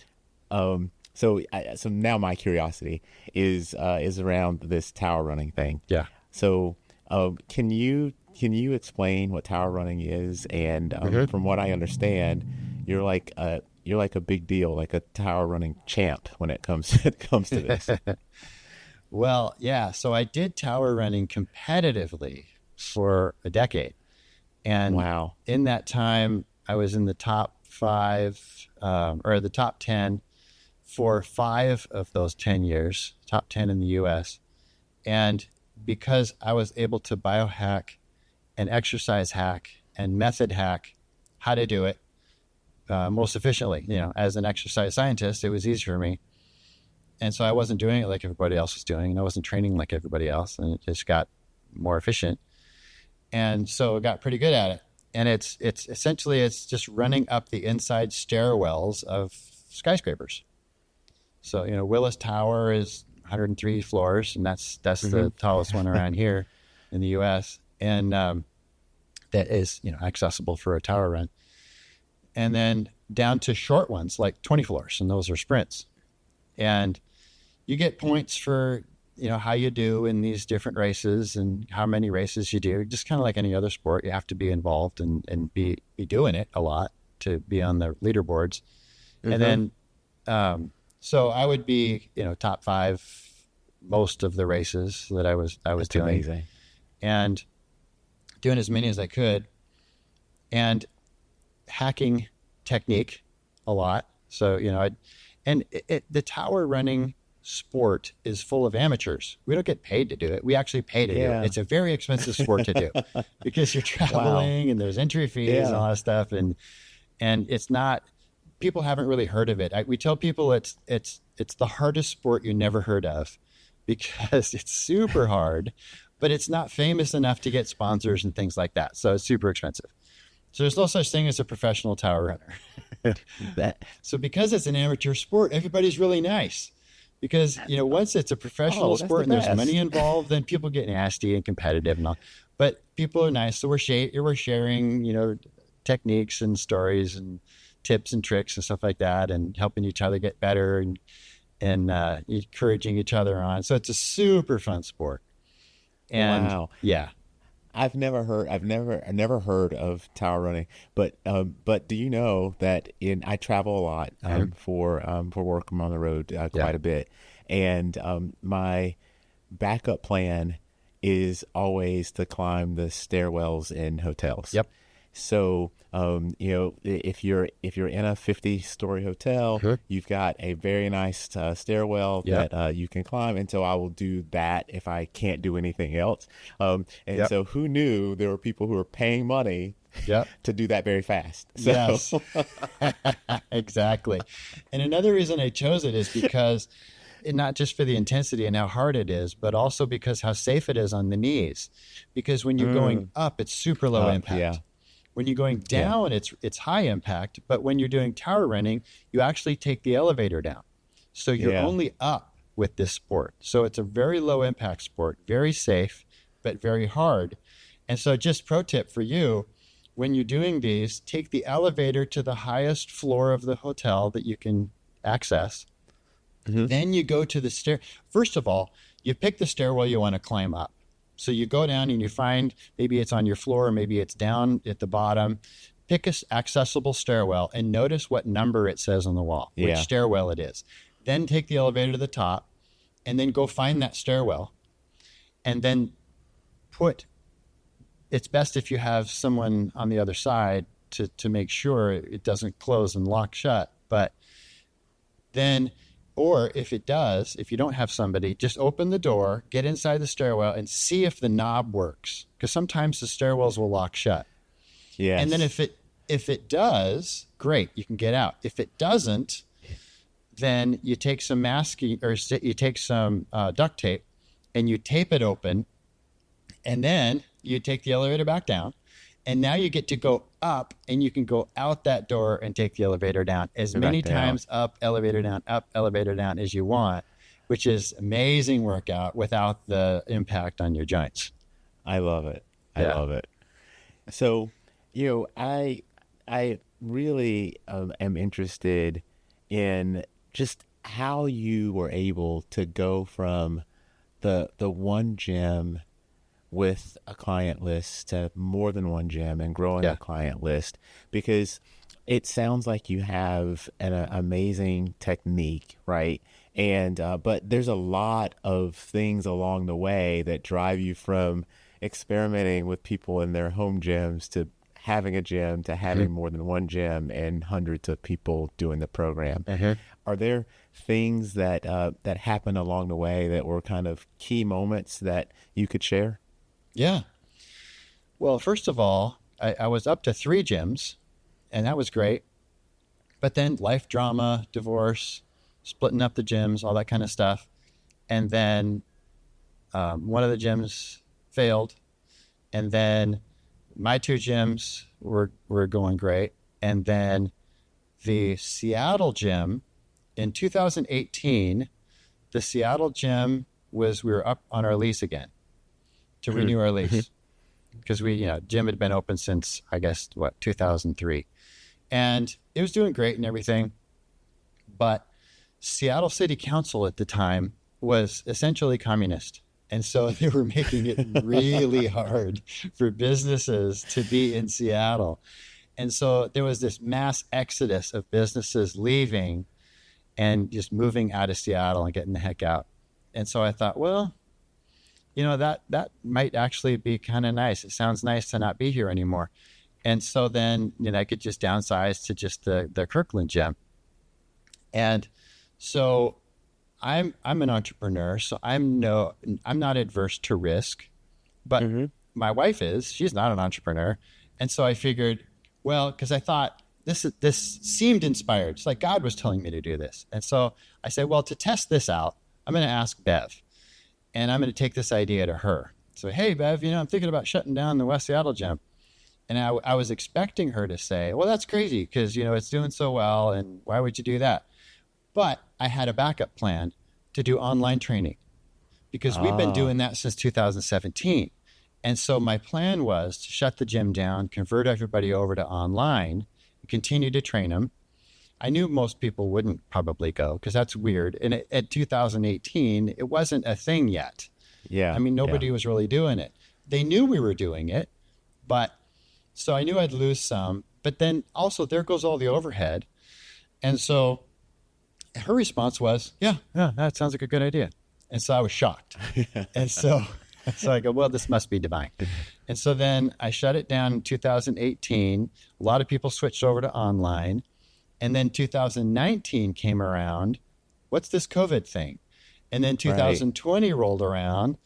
Speaker 1: so now my curiosity is around this tower running thing.
Speaker 2: Yeah.
Speaker 1: So, can you explain what tower running is? And
Speaker 2: Mhm.
Speaker 1: from what I understand, you're like a big deal, like a tower running champ when it comes to this.
Speaker 2: Well, yeah. So I did tower running competitively for a decade. And
Speaker 1: Wow.
Speaker 2: in that time, I was in the top five or the top 10 for 5 of those 10 years, top 10 in the US. And because I was able to biohack and exercise hack and method hack how to do it most efficiently, as an exercise scientist, it was easy for me. And so I wasn't doing it like everybody else was doing, and I wasn't training like everybody else, and it just got more efficient. And so I got pretty good at it. And it's essentially just running up the inside stairwells of skyscrapers. So, Willis Tower is 103 floors, and that's the tallest one around here in the US. And that is, accessible for a tower run. And then down to short ones, like 20 floors, and those are sprints. And you get points for, how you do in these different races and how many races you do, just kind of like any other sport. You have to be involved and be doing it a lot to be on the leaderboards. And then, so I would be, top 5 most of the races that I was
Speaker 1: That's
Speaker 2: doing.
Speaker 1: amazing.
Speaker 2: And doing as many as I could and hacking technique a lot. So, the tower running sport is full of amateurs. We don't get paid to do it. We actually pay to do it. It's a very expensive sport to do because you're traveling and there's entry fees and all that stuff. And it's not, people haven't really heard of it. We tell people it's the hardest sport you never heard of because it's super hard, but it's not famous enough to get sponsors and things like that. So it's super expensive. So there's no such thing as a professional tower runner. So because it's an amateur sport, everybody's really nice. Because, once it's a professional sport and there's money involved, then people get nasty and competitive and all. But people are nice. So we're sharing, techniques and stories and tips and tricks and stuff like that, and helping each other get better and encouraging each other on. So it's a super fun sport. And
Speaker 1: wow.
Speaker 2: Yeah.
Speaker 1: I've never heard of tower running, but do you know that I travel a lot for work. I'm on the road quite a bit, and my backup plan is always to climb the stairwells in hotels.
Speaker 2: Yep.
Speaker 1: So, if you're in a 50-story hotel, you've got a very nice stairwell that you can climb. And so I will do that if I can't do anything else. So who knew there were people who were paying money to do that very fast? So.
Speaker 2: Yes, exactly. And another reason I chose it is because not just for the intensity and how hard it is, but also because how safe it is on the knees. Because when you're going up, it's super low impact.
Speaker 1: Yeah.
Speaker 2: When you're going down, it's high impact. But when you're doing tower running, you actually take the elevator down. So you're only up with this sport. So it's a very low impact sport, very safe, but very hard. And so just pro tip for you, when you're doing these, take the elevator to the highest floor of the hotel that you can access. Then you go to the stair. First of all, you pick the stairwell you want to climb up. So you go down and you find maybe it's on your floor, or maybe it's down at the bottom. Pick an accessible stairwell and notice what number it says on the wall, which stairwell it is. Then take the elevator to the top and then go find that stairwell. And then it's best if you have someone on the other side to make sure it doesn't close and lock shut. But then, or if it does, if you don't have somebody, just open the door, get inside the stairwell and see if the knob works. Because sometimes the stairwells will lock shut.
Speaker 1: Yes.
Speaker 2: And then if it does, great, you can get out. If it doesn't, then you take some masking, or you take some duct tape and you tape it open, and then you take the elevator back down. And now you get to go up, and you can go out that door and take the elevator down as many times up, elevator down as you want, which is amazing workout without the impact on your joints.
Speaker 1: I love it. I love it. So, I really am interested in just how you were able to go from the one gym with a client list to more than one gym and growing a client list, because it sounds like you have an amazing technique, right? And but there's a lot of things along the way that drive you from experimenting with people in their home gyms to having a gym to having more than one gym and hundreds of people doing the program. Are there things that that happened along the way that were kind of key moments that you could share?
Speaker 2: Yeah. Well, first of all, I was up to 3 gyms, and that was great. But then life drama, divorce, splitting up the gyms, all that kind of stuff. And then one of the gyms failed. And then my 2 gyms were going great. And then the Seattle gym in 2018, the Seattle gym we were up on our lease again to renew our lease. Because gym had been open since, I guess, 2003. And it was doing great and everything. But Seattle City Council at the time was essentially communist. And so they were making it really hard for businesses to be in Seattle. And so there was this mass exodus of businesses leaving and just moving out of Seattle and getting the heck out. And so I thought, well, that might actually be kind of nice. It sounds nice to not be here anymore. And so then, I could just downsize to just the Kirkland gym. And so I'm an entrepreneur, so I'm not adverse to risk, but my wife is. She's not an entrepreneur. And so I figured, well, because I thought this seemed inspired. It's like God was telling me to do this. And so I said, well, to test this out, I'm going to ask Bev. And I'm going to take this idea to her. So, hey, Bev, I'm thinking about shutting down the West Seattle gym. And I was expecting her to say, well, that's crazy because, it's doing so well. And why would you do that? But I had a backup plan to do online training because we've been doing that since 2017. And so my plan was to shut the gym down, convert everybody over to online, and continue to train them. I knew most people wouldn't probably go because that's weird. And at 2018, it wasn't a thing yet.
Speaker 1: Yeah.
Speaker 2: I mean, nobody was really doing it. They knew we were doing it, but so I knew I'd lose some, but then also there goes all the overhead. And so her response was, yeah, that sounds like a good idea. And so I was shocked. And so I go, well, this must be divine. And so then I shut it down in 2018. A lot of people switched over to online. And then 2019 came around. What's this COVID thing? And then 2020 rolled around.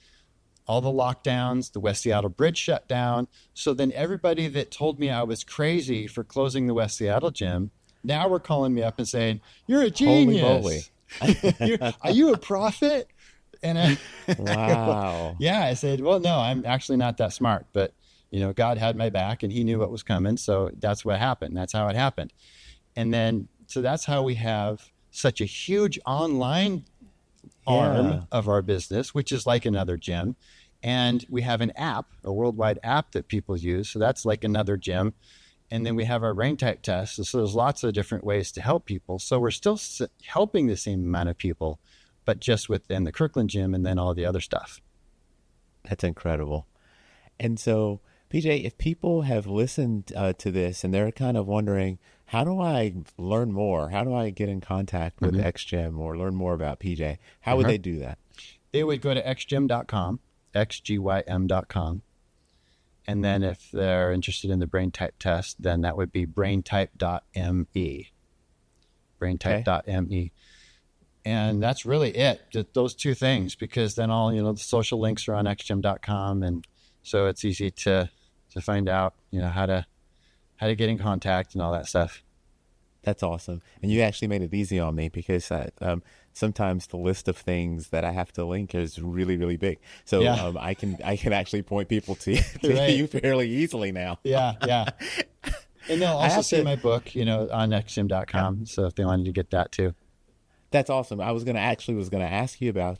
Speaker 2: All the lockdowns, the West Seattle Bridge shut down. So then everybody that told me I was crazy for closing the West Seattle gym, now we're calling me up and saying, you're a genius. Are you a prophet? And
Speaker 1: wow.
Speaker 2: I said, well, no, I'm actually not that smart. But, God had my back and he knew what was coming. So that's what happened. That's how it happened. And then, so that's how we have such a huge online arm of our business, which is like another gym. And we have an app, a worldwide app that people use. So that's like another gym. And then we have our brain type test. So there's lots of different ways to help people. So we're still helping the same amount of people, but just within the Kirkland gym and then all the other stuff.
Speaker 1: That's incredible. And so, PJ, if people have listened to this and they're kind of wondering, how do I learn more? How do I get in contact with XGYM or learn more about PJ? How would they do that?
Speaker 2: They would go to xgym.com, XGYM.com. And then if they're interested in the brain type test, then that would be braintype.me. Braintype.me. And that's really it, just those 2 things, because then all, the social links are on xgym.com. And so it's easy to find out, how to get in contact and all that stuff.
Speaker 1: That's awesome. And you actually made it easy on me because sometimes the list of things that I have to link is really, really big. So I can actually point people to you fairly easily now.
Speaker 2: Yeah. And they'll also see my book, on xgym.com. Yeah. So if they wanted to get that too.
Speaker 1: That's awesome. I was going to ask you about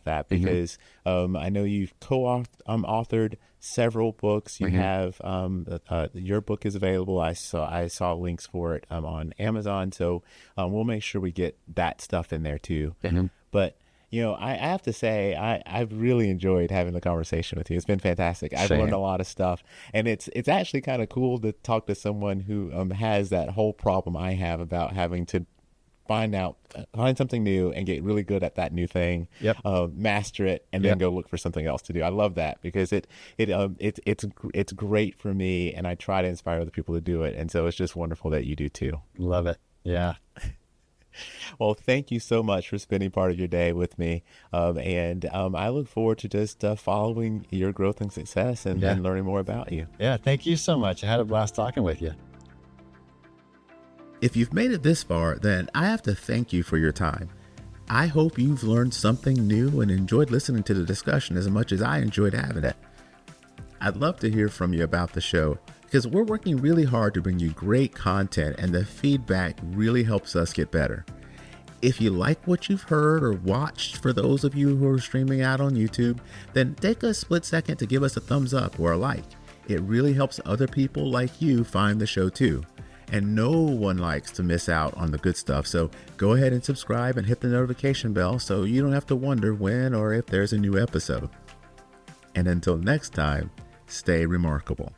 Speaker 1: that because I know you've co-authored several books. You have your book is available. I saw links for it on Amazon. So we'll make sure we get that stuff in there too. But I have to say I've really enjoyed having the conversation with you. It's been fantastic. I've learned a lot of stuff, and it's actually kind of cool to talk to someone who has that whole problem I have about having to find something new and get really good at that new thing.
Speaker 2: Yep.
Speaker 1: Master it, and then go look for something else to do. I love that because it's great for me, and I try to inspire other people to do it. And so it's just wonderful that you do too.
Speaker 2: Love it. Yeah.
Speaker 1: Well, thank you so much for spending part of your day with me. And I look forward to just following your growth and success and learning more about you.
Speaker 2: Yeah. Thank you so much. I had a blast talking with you.
Speaker 1: If you've made it this far, then I have to thank you for your time. I hope you've learned something new and enjoyed listening to the discussion as much as I enjoyed having it. I'd love to hear from you about the show because we're working really hard to bring you great content, and the feedback really helps us get better. If you like what you've heard or watched, for those of you who are streaming out on YouTube, then take a split second to give us a thumbs up or a like. It really helps other people like you find the show too. And no one likes to miss out on the good stuff, so go ahead and subscribe and hit the notification bell so you don't have to wonder when or if there's a new episode. And until next time, stay remarkable.